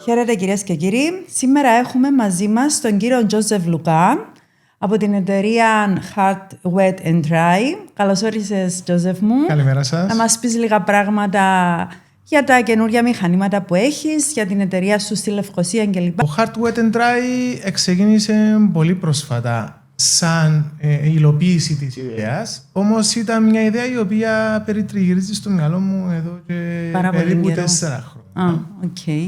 Χαίρετε κυρίες και κύριοι. Σήμερα έχουμε μαζί μας τον κύριο Τζόζεφ Λουκά από την εταιρεία Heart Wet and Dry. Καλώς όρισες, Τζόζεφ μου. Καλημέρα σας. Να μας πεις λίγα πράγματα για τα καινούργια μηχανήματα που έχεις, για την εταιρεία σου στη Λευκοσία κλπ. Το Heart Wet and Dry ξεκίνησε πολύ πρόσφατα σαν υλοποίηση της ιδέας. Όμως ήταν μια ιδέα η οποία περιτριγυρίζει στο μυαλό μου εδώ και περίπου 4 χρόνια. Okay.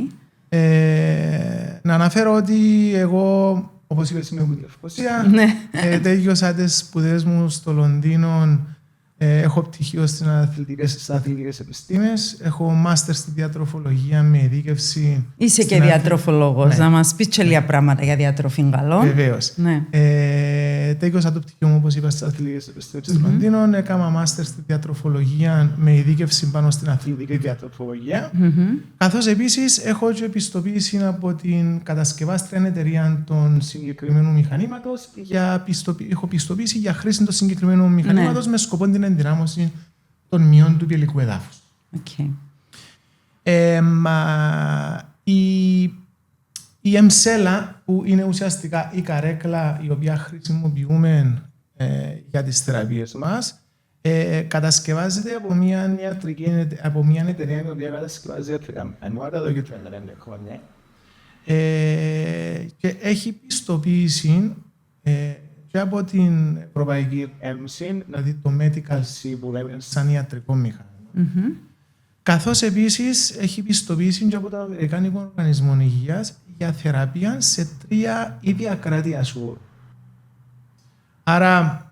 Να αναφέρω ότι εγώ, όπως είπες, είμαι από τη Λευκοσία. Τέλειωσα τις σπουδές μου στο Λονδίνο. Έχω πτυχίο στις αθλητικές επιστήμες. Έχω μάστερ στη διατροφολογία με ειδίκευση. Είσαι και διατροφολόγος. Ναι. Να μας πεις και λίγα πράγματα για διατροφή καλό. Βεβαίως. Ναι. Τέλειωσα το πτυχίο μου, όπως είπα, στις αθλητικές επιστήμες του Λονδίνου. Έκανα μάστερ στη διατροφολογία με ειδίκευση πάνω στην αθλητική διατροφολογία. Καθώς επίσης έχω και επιστοποίηση από την κατασκευάστρια εταιρεία των συγκεκριμένου μηχανήματος. Έχω πιστοποίηση για χρήση του συγκεκριμένου μηχανήματος με σκοπό την ενδυνάμωση των μειών του πυελικού εδάφους. Okay. Η εμσέλα, που είναι ουσιαστικά η καρέκλα η οποία χρησιμοποιούμε για τις θεραπείες μας, κατασκευάζεται από μια εταιρεία η οποία κατασκευάζει ιατρικά μηχανήματα εδώ και 35 χρόνια και έχει πιστοποίηση και από την Ευρωπαϊκή Ένωση, δηλαδή το Medical C που λέμε σαν ιατρικό μηχάνημα. Καθώς επίσης έχει πιστοποίηση και από το Αμερικάνικο Οργανισμό Υγείας για θεραπεία σε 3 ίδια κράτη ασφαλού. Άρα,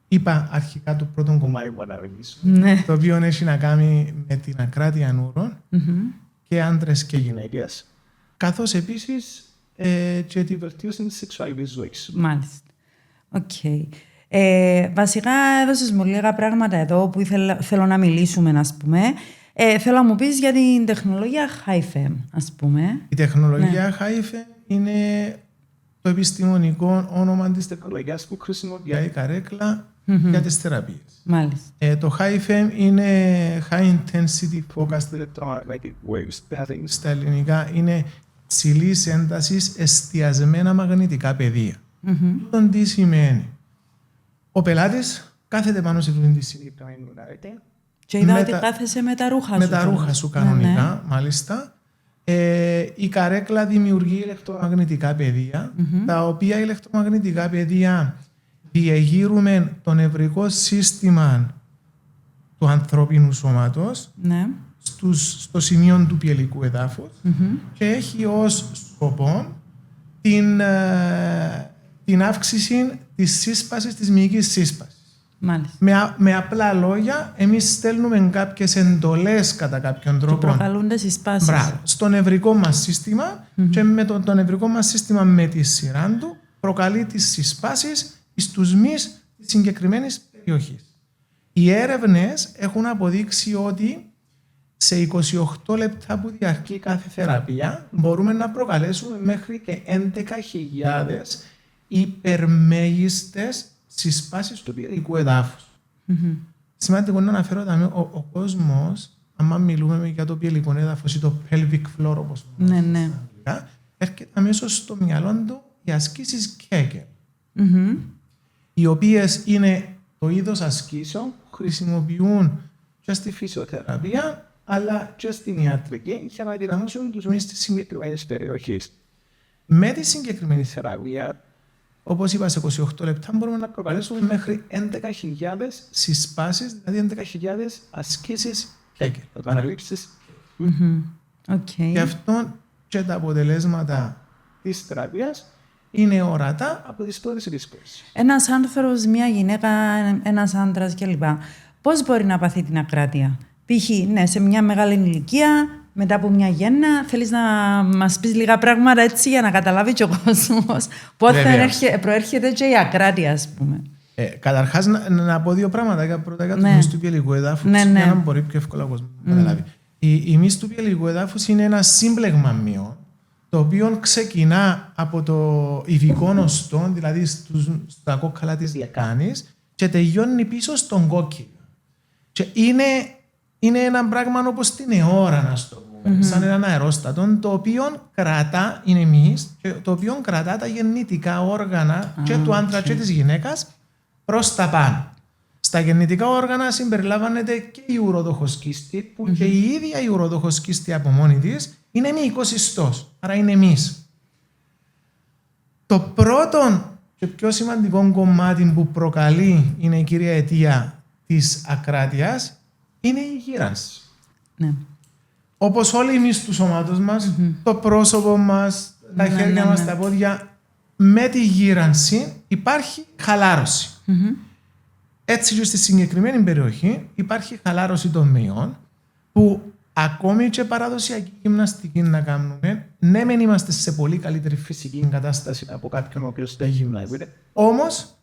είπα αρχικά το πρώτο κομμάτι που αναβαίνεις, το οποίο έχει να κάνει με την ακράτεια νουρών και άντρες και γυναίκες. Καθώς επίσης και τη βελτίωση της σεξουαλικής ζωής. Μάλιστα. Okay. Βασικά έδωσες μου λίγα πράγματα εδώ που θέλω να μιλήσουμε, ας πούμε. Θέλω να μου πεις για την τεχνολογία HiFem, ας πούμε. Η τεχνολογία HiFem είναι το επιστημονικό όνομα της τεχνολογίας που χρησιμοποιεί η καρέκλα για τις θεραπείες. Μάλιστα. Το HiFem είναι High Intensity Focused Electromagnetic Waves. Στα ελληνικά είναι υψηλής έντασης εστιασμένα μαγνητικά πεδία. Τον τι σημαίνει. Ο πελάτης κάθεται πάνω σε αυτήν τη συγκεκριμένη ουράρετη. Και είδα ότι κάθεσαι με τα ρούχα σου. Με τα ρούχα σου κανονικά, μάλιστα. Η καρέκλα δημιουργεί ηλεκτρομαγνητικά πεδία, τα οποία ηλεκτρομαγνητικά πεδία διεγείρουμε το νευρικό σύστημα του ανθρώπινου σώματος στο σημείο του πυελικού εδάφους και έχει ως σκοπό την αύξηση της σύσπασης, της μυϊκής σύσπασης. Με απλά λόγια, εμείς στέλνουμε κάποιες εντολές κατά κάποιον τρόπο. Και προκαλούνται συσπάσεις. Μπράβο. Στο νευρικό μας σύστημα και με το νευρικό μας σύστημα με τη σειρά του προκαλεί τις συσπάσεις στους μυς της συγκεκριμένης περιοχής. Οι έρευνες έχουν αποδείξει ότι σε 28 λεπτά που διαρκεί κάθε θεραπεία μπορούμε να προκαλέσουμε μέχρι και 11.000 υπερμέγιστες συσπάσεις του πυελικού εδάφους. Σημαντικό να αναφέρω ότι ο κόσμος, άμα μιλούμε για το πυελικό έδαφος ή το pelvic floor, όπως λέμε, έρχεται αμέσως στο μυαλό του οι ασκήσεις Kegel, οι οποίες είναι το είδος ασκήσεων που χρησιμοποιούν και στη φυσιοθεραπεία αλλά και στην ιατρική για να δυναμώσουν τους μυς της συγκεκριμένης περιοχής. Με τη συγκεκριμένη θεραπεία, όπως είπα, σε 28 λεπτά μπορούμε να προκαλέσουμε μέχρι 11.000 συσπάσεις, δηλαδή 11.000 ασκήσεις Kegel. Θα το αναλύσεις. Γι' αυτό και τα αποτελέσματα της θεραπείας είναι ορατά από τις πρώτες ρίσκες. Ένας άνθρωπος, μια γυναίκα, ένας άντρας κλπ. Πώς μπορεί να παθεί την ακράτεια? Π.χ. σε μια μεγάλη ηλικία, μετά από μια γέννα, θέλεις να μας πεις λίγα πράγματα έτσι για να καταλάβει και ο κόσμος πότε προέρχεται και η ακράτεια, ας πούμε. Καταρχάς, να πω 2 πράγματα. Πρώτα για το μυς του πυελικού εδάφους, για να μπορεί πιο εύκολα ο κόσμος να καταλάβει. Η μυς του πυελικού εδάφους είναι ένα σύμπλεγμα μυών, το οποίο ξεκινά από το ειδικό οστό, δηλαδή στα κόκκαλα της λεκάνης, και τελειώνει πίσω στον κόκκινο. Και είναι ένα πράγμα όπως την αιώρα, να στο πούμε. σαν έναν αερόστατο, το οποίο κρατά, είναι εμείς, το οποίο κρατά τα γεννητικά όργανα και του άντρα και της γυναίκας προς τα πάνω. Στα γεννητικά όργανα συμπεριλαμβάνεται και η ουροδοχοσκίστη, που και η ίδια η ουροδοχοσκίστη από μόνη της είναι μυϊκός ιστός, άρα είναι εμείς. Το πρώτο και πιο σημαντικό κομμάτι που προκαλεί, είναι η κύρια αιτία της ακράτειας, είναι η γύρανση. Ναι. Όπως όλοι εμείς του σώματος μας, το πρόσωπο μας, τα χέρια μας, τα πόδια, με τη γύρανση υπάρχει χαλάρωση. Έτσι και στη συγκεκριμένη περιοχή υπάρχει χαλάρωση των μυϊών, που ακόμη και παραδοσιακή γυμναστική να κάνουμε, ναι μεν είμαστε σε πολύ καλύτερη φυσική κατάσταση από κάποιον ο οποίος δεν γυμνάζεται, όμως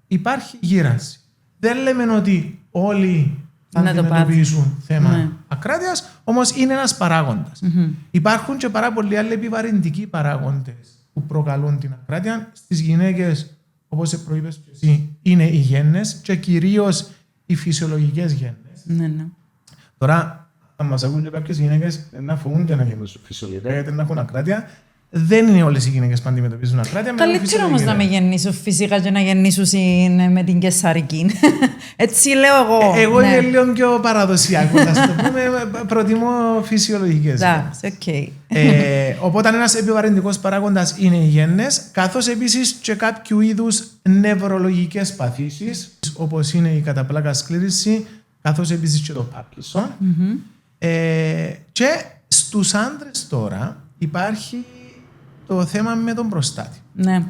υπάρχει γύρανση. Δεν λέμε ότι όλοι θα αντιμετωπίσουν θέμα ακράτειας, όμως είναι ένας παράγοντας. Υπάρχουν και πάρα πολλοί άλλοι επιβαρυντικοί παράγοντες που προκαλούν την ακράτεια. Στις γυναίκες, όπως προείπες και εσύ, είναι οι γέννες και κυρίως οι φυσιολογικές γέννες. Τώρα, αν μας ακούν και κάποιες γυναίκες να φοβούνται να γίνουν φυσιολογικά γιατί να έχουν ακράτεια, δεν είναι όλες οι γυναίκες που αντιμετωπίζουν ακράτεια. Καλύτερα όμως να με γεννήσω φυσικά και να γεννήσω με την καισαρική. Έτσι λέω εγώ. Εγώ είμαι λίγο πιο παραδοσιακό. Προτιμώ φυσιολογικές. Οπότε ένας επιβαρυντικός παράγοντας είναι οι γέννες, καθώς επίσης και κάποιου είδους νευρολογικές παθήσεις, όπως είναι η καταπλάκα σκλήρυνση, καθώς επίσης και το Πάρκινσον. Και στους άντρες τώρα υπάρχει το θέμα με τον προστάτη. Ναι.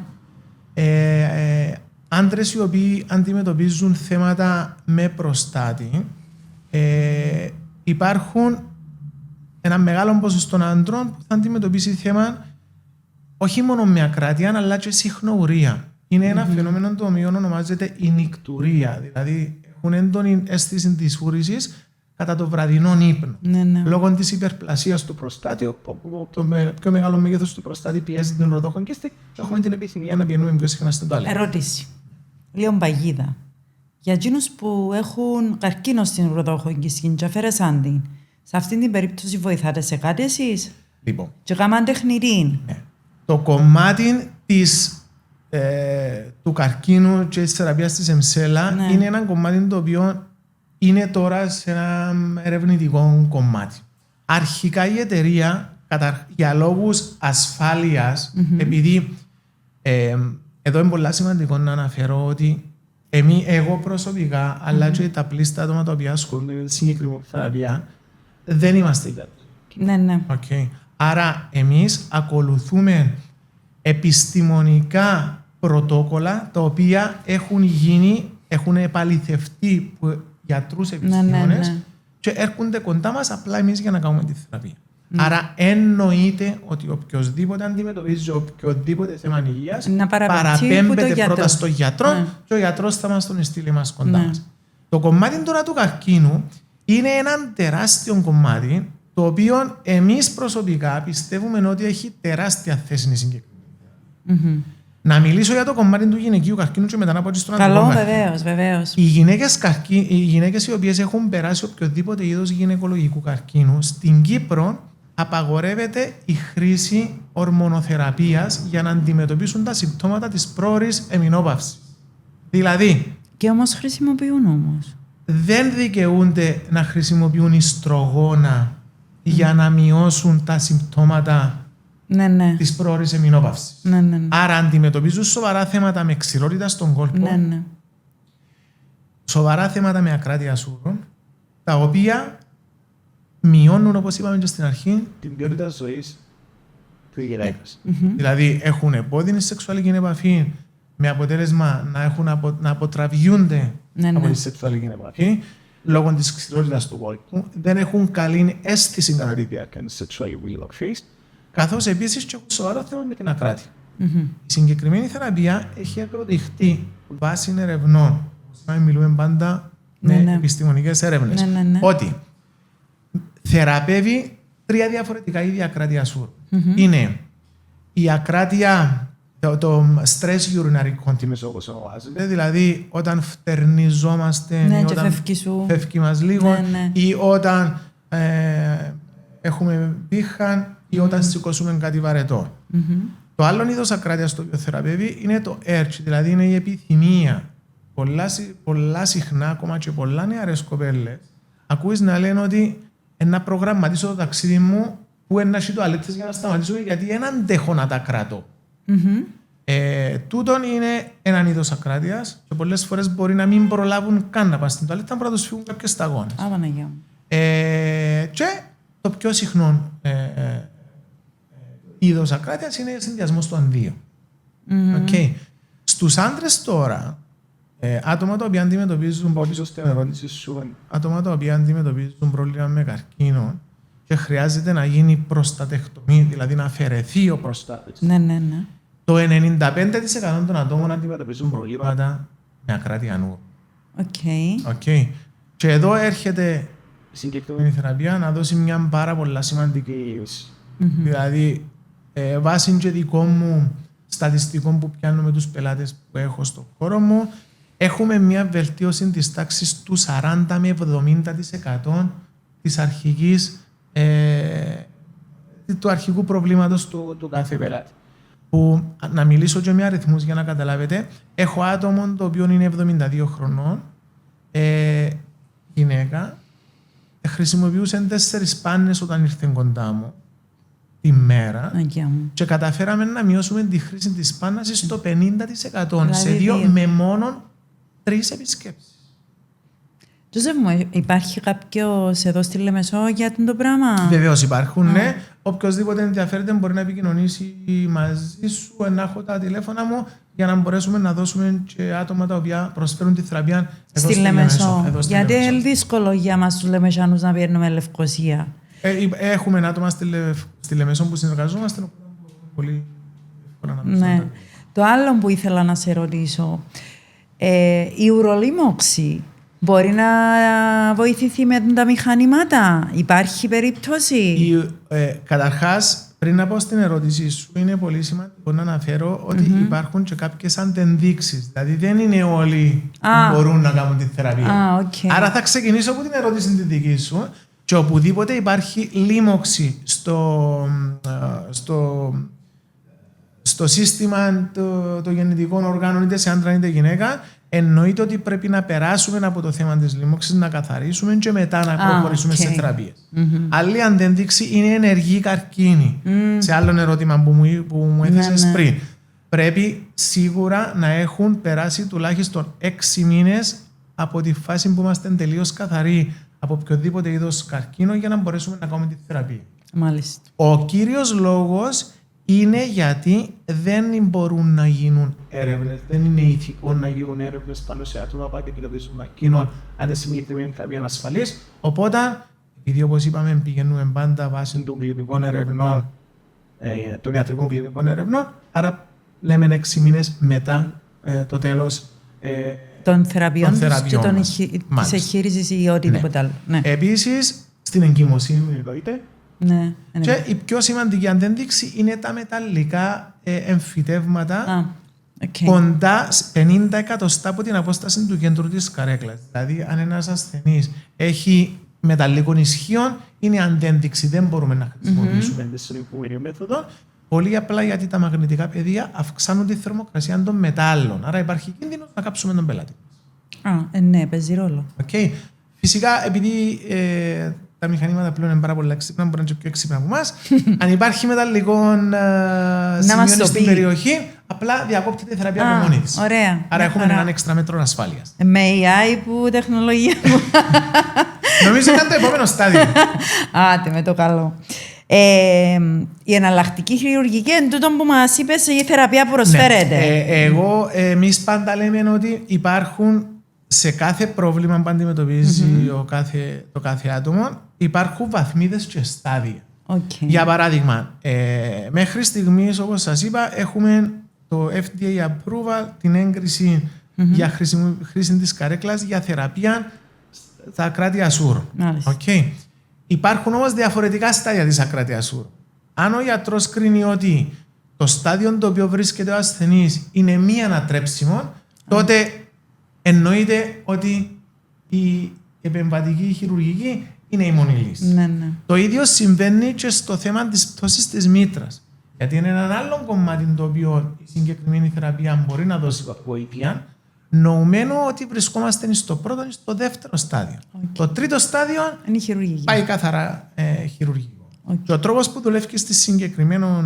Άντρες οι οποίοι αντιμετωπίζουν θέματα με προστάτη, υπάρχουν ένα μεγάλο ποσοστό άντρων που θα αντιμετωπίσει θέμα όχι μόνο με ακράτεια, αλλά και συχνουρία. Είναι ένα φαινόμενο το οποίο ονομάζεται η νυκτουρία, δηλαδή έχουν έντονη αίσθηση της φούρησης κατά το βραδινό ύπνο. Λόγω της υπερπλασίας του προστάτη, το πιο μεγάλο μέγεθος του προστάτη πιέζει την ουροδοχοσκίστη και έχουμε την επιθυμία να πηγαίνουμε πιο συχνά στην τουαλέτα. Ερώτηση. Λίγο παγίδα. Για εκείνους που έχουν καρκίνο στην ουροδοχοσκίστη και αφαίρεσαν την, σε αυτήν την περίπτωση βοηθάτε σε κάτι εσείς? Λοιπόν. Και κάμαν τεχνητή. Το κομμάτι του καρκίνου και της θεραπείας της εμσέλα είναι ένα κομμάτι το οποίο είναι τώρα σε ένα ερευνητικό κομμάτι. Αρχικά η εταιρεία, για λόγους ασφάλειας, επειδή εδώ είναι πολύ σημαντικό να αναφέρω ότι εγώ προσωπικά, αλλά και τα πλήστα άτομα τα οποία ασχολούνται με τη συγκεκριμένη θεραπεία, δεν είμαστε υπέρ. Ναι. Okay. Άρα εμείς ακολουθούμε επιστημονικά πρωτόκολλα τα οποία έχουν γίνει, έχουν επαληθευτεί από γιατρούς επιστήμονες και έρχονται κοντά μας απλά εμείς για να κάνουμε τη θεραπεία. Άρα εννοείται ότι οποιοδήποτε αντιμετωπίζει οποιοδήποτε θέμα υγείας παραπέμπεται πρώτα στον γιατρό και ο γιατρός θα μας τον στείλει μας κοντά μας. Το κομμάτι τώρα του καρκίνου είναι ένα τεράστιο κομμάτι το οποίο εμείς προσωπικά πιστεύουμε ότι έχει τεράστια θέση η συγκεκριμένη. Να μιλήσω για το κομμάτι του γυναικείου καρκίνου και μετά να πω και στον αντρικό καρκίνο. Βεβαίως. Οι γυναίκες οι οποίες έχουν περάσει οποιοδήποτε είδος γυναικολογικού καρκίνου, στην Κύπρο απαγορεύεται η χρήση ορμονοθεραπείας για να αντιμετωπίσουν τα συμπτώματα της πρόωρης εμεινόπαυσης. Δηλαδή. Και όμως χρησιμοποιούν όμως. Δεν δικαιούνται να χρησιμοποιούν ιστρογόνα για να μειώσουν τα συμπτώματα της πρόωρης εμεινόπαυσης. Άρα αντιμετωπίζουν σοβαρά θέματα με ξηρότητα στον κόλπο, σοβαρά θέματα με ακράτεια σούρων, τα οποία μειώνουν, όπως είπαμε και στην αρχή, την ποιότητα ζωής του γυναίκας. Δηλαδή έχουν επώδυνη σεξουαλική επαφή με αποτέλεσμα να αποτραβιούνται από τη σεξουαλική επαφή λόγω της ξηρότητας του κόλπου, δεν έχουν καλή αίσθηση κατά τη διάρκεια της σεξουαλικής επαφής, καθώς επίσης και έχουν σοβαρό θέμα με την ακράτεια. Η συγκεκριμένη θεραπεία έχει αποδειχτεί βάσει ερευνών, μιλούμε πάντα με επιστημονικές έρευνες, ότι θεραπεύει 3 διαφορετικά είδη ακράτεια σούρ. Είναι η ακράτεια, το stress urinary incontinence όπως ονομάζεται, δηλαδή όταν φτερνιζόμαστε ή όταν φεύγει μας λίγο ή όταν έχουμε πήχαν ή όταν σηκώσουμε κάτι βαρετό. Το άλλο είδος ακράτειας το οποίο θεραπεύει είναι το urge, δηλαδή είναι η επιθυμία. Πολλά συχνά, ακόμα και πολλά νεαρές κοπέλες, ακούεις να λένε ότι να προγραμματίσω το ταξίδι μου που είναι να έχει τουαλέτες για να σταματήσω γιατί δεν αντέχω να τα κράτω. Τούτον είναι έναν είδος ακράτειας και πολλές φορές μπορεί να μην προλάβουν καν να πάνε στην τουαλέτα, να πρώτα τους φύγουν κάποιες σταγόνες. Και το πιο συχνό είδος ακράτειας είναι ο συνδυασμός των δύο. Okay. Στους άντρες τώρα, άτομα τα οποία αντιμετωπίζουν, άτομα τα οποία αντιμετωπίζουν πρόβλημα με καρκίνο και χρειάζεται να γίνει προστατεκτομή, δηλαδή να αφαιρεθεί ο προστάτης. Ναι. Το 95% των ατόμων αντιμετωπίζουν προβλήματα με ακράτεια νου. Okay. Και εδώ έρχεται η συγκεκριμένη θεραπεία να δώσει μια πάρα πολύ σημαντική δηλαδή, βάσει και δικών μου στατιστικών που πιάνω με τους πελάτες που έχω στο χώρο μου, έχουμε μια βελτίωση της τάξης του 40 με 70% της αρχικής, του αρχικού προβλήματος του κάθε πελάτη. Που, να μιλήσω και με αριθμούς για να καταλάβετε, έχω άτομο το οποίο είναι 72 χρονών, γυναίκα, χρησιμοποιούσε 4 σπάνες όταν ήρθε κοντά μου τη μέρα και καταφέραμε να μειώσουμε τη χρήση της σπάνας στο 50% σε με μόνο 3 επισκέψεις. Τζοζεφ μου, υπάρχει κάποιος εδώ στη Λεμεσό για το πράγμα? Βεβαίως υπάρχουν, ναι. Οποιοςδήποτε ενδιαφέρεται μπορεί να επικοινωνήσει μαζί σου, να έχω τα τηλέφωνα μου για να μπορέσουμε να δώσουμε και άτομα τα οποία προσφέρουν τη θεραπεία εδώ στη Λεμεσό. Γιατί είναι δύσκολο για μας τους Λεμεσάνους να παίρνουμε Λευκοσία. Έχουμε άτομα στη Λεμεσό που συνεργαζόμαστε, πολύ εύκολα να ναι. Το άλλο που ήθελα να σε ρωτήσω, η ουρολίμωξη μπορεί να βοηθηθεί με τα μηχανήματα? Υπάρχει περίπτωση? Καταρχάς, πριν να πω στην ερώτησή σου, είναι πολύ σημαντικό να αναφέρω ότι υπάρχουν και κάποιες αντενδείξεις. Δηλαδή, δεν είναι όλοι που μπορούν να κάνουν τη θεραπεία. Okay. Άρα, θα ξεκινήσω από την ερώτηση τη δική σου. Και οπουδήποτε υπάρχει λίμωξη στο σύστημα των γεννητικών οργάνων, είτε σε άντρα είτε γυναίκα, εννοείται ότι πρέπει να περάσουμε από το θέμα της λίμωξης, να καθαρίσουμε και μετά να προχωρήσουμε σε θεραπείες. Άλλη αντένδειξη είναι ενεργή καρκίνη. Σε άλλο ερώτημα που μου έθεσες πριν. Πρέπει σίγουρα να έχουν περάσει τουλάχιστον 6 μήνες από τη φάση που είμαστε τελείως καθαροί από οποιοδήποτε είδος καρκίνο για να μπορέσουμε να κάνουμε τη θεραπεία. Μάλιστα. Ο κύριος λόγος είναι γιατί δεν μπορούν να γίνουν έρευνες, δεν είναι ηθικό να γίνουν έρευνες πάνω σε άτομα που αντιμετωπίζουν καρκίνο αν δεν συγκεκριμένη θεραπεία είναι ασφαλής. Οπότε, επειδή όπως είπαμε πηγαίνουμε πάντα βάσει των κλινικών ερευνών, των ιατρικών κλινικών ερευνών, άρα λέμε 6 μήνες μετά το τέλος των θεραπείων και της εγχείρησης ή οτιδήποτε άλλο. Ναι. Επίσης, στην εγκυμοσύνη εννοείται. Ναι. Και η πιο σημαντική αντένδειξη είναι τα μεταλλικά εμφυτεύματα κοντά 50 εκατοστά από την απόσταση του κέντρου της καρέκλας. Δηλαδή, αν ένας ασθενής έχει μεταλλικών ισχύων, είναι αντένδειξη. Δεν μπορούμε να χρησιμοποιήσουμε τη συνεχούμενη μέθοδο. Πολύ απλά γιατί τα μαγνητικά πεδία αυξάνουν τη θερμοκρασία των μετάλλων. Άρα υπάρχει κίνδυνος να κάψουμε τον πελάτη. Ναι, παίζει ρόλο. Okay. Φυσικά, επειδή τα μηχανήματα πλέον είναι πάρα πολύ έξυπνα, μπορεί να είναι και πιο έξυπνα από εμάς, αν υπάρχει μεταλλικών σημείων στην περιοχή, απλά διακόπτει τη θεραπεία από μόνη της. Ωραία. Άρα έχουμε έναν έξτρα μέτρο ασφάλειας. Με AI που τεχνολογία μου. Νομίζω είναι το επόμενο στάδιο. Άτε, με το καλό. Η εναλλακτική χειρουργική είναι τούτο που μας είπες, η θεραπεία που προσφέρεται. Εμείς πάντα λέμε ότι υπάρχουν σε κάθε πρόβλημα που αντιμετωπίζει το κάθε άτομο, υπάρχουν βαθμίδες και στάδια. Για παράδειγμα, μέχρι στιγμής, όπως σας είπα, έχουμε το FDA approval, την έγκριση για χρήση της καρέκλας για θεραπεία στα ακράτεια σούρ. Υπάρχουν όμως διαφορετικά στάδια της ακράτειας σούρ. Αν ο γιατρός κρίνει ότι το στάδιο το οποίο βρίσκεται ο ασθενής είναι μη ανατρέψιμο, τότε εννοείται ότι η επεμβατική χειρουργική είναι η μόνη λύση. Ναι, ναι. Το ίδιο συμβαίνει και στο θέμα της πτώσης της μήτρας. Γιατί είναι ένα άλλο κομμάτι το οποίο η συγκεκριμένη θεραπεία μπορεί να δώσει βοήθεια, νοουμένου ότι βρισκόμαστε στο πρώτο ή στο δεύτερο στάδιο. Το τρίτο στάδιο είναι πάει καθαρά χειρουργικό. Και ο τρόπος που δουλεύει στη συγκεκριμένο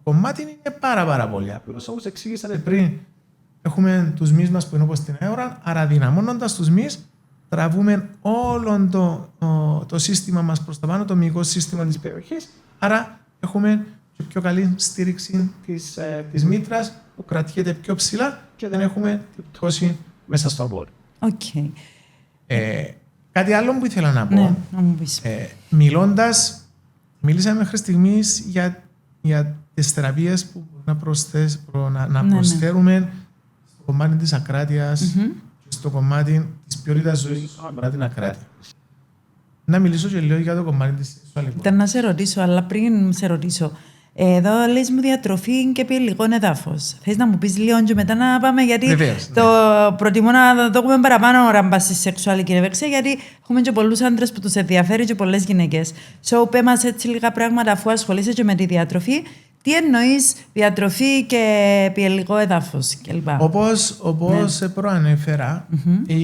κομμάτι είναι πάρα πολύ απλός. Όπως εξήγησατε πριν, έχουμε τους μυς μας που είναι όπως την αόρα, άρα δυναμώνοντας τους μυς, τραβούμε όλο το σύστημα μας προς τα πάνω, το μυϊκό σύστημα της περιοχής, άρα έχουμε πιο καλή στήριξη της μήτρας που κρατιέται πιο ψηλά και δεν έχουμε πτώση μέσα στο μπόρ. Okay. Κάτι άλλο που ήθελα να πω, ναι, να μου πεις. Μίλησαμε μέχρι στιγμής για τις θεραπείες που να προσφέρουμε στο κομμάτι της ακράτειας και στο κομμάτι της ποιότητας ζωής παρά την ακράτεια. Να μιλήσω και λίγο για το κομμάτι της σεξουαλικής. Ήταν να σε ρωτήσω, αλλά πριν σε ρωτήσω, εδώ λες μου διατροφή και ποιελικό εδάφος. Θες να μου πεις λίγο και μετά να πάμε, γιατί βεβαίως, προτιμώ να το έχουμε παραπάνω ώρα μπας στη σεξουαλική ευεξία, γιατί έχουμε και πολλούς άντρες που τους ενδιαφέρει και πολλές γυναίκες. Πέ μας έτσι λίγα πράγματα, αφού ασχολείσαι και με τη διατροφή. Τι εννοείς διατροφή και ποιελικό έδαφος κλπ. Όπως προανέφερα,